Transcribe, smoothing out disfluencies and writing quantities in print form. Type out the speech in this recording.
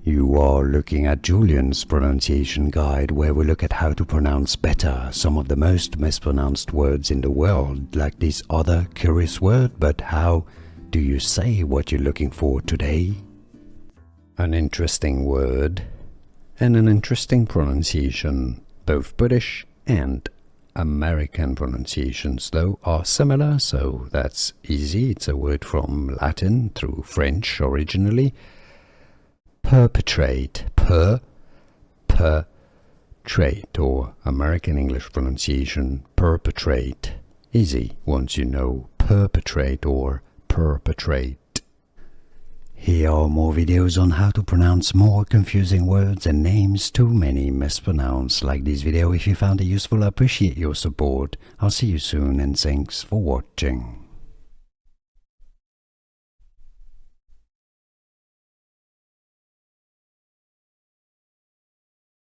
You are looking at Julian's pronunciation guide, where we look at how to pronounce better some of the most mispronounced words in the world, like this other curious word. But how do you say what you're looking for today? An interesting word and an interesting pronunciation. Both British and American pronunciations, though, are similar, so that's easy. It's a word from Latin through French originally. Perpetrate, perpetrate, or American English pronunciation, perpetrate. Easy once you know perpetrate or perpetrate. Here are more videos on how to pronounce more confusing words and names too many mispronounced. Like this video if you found it useful. I appreciate your support. I'll see you soon and thanks for watching.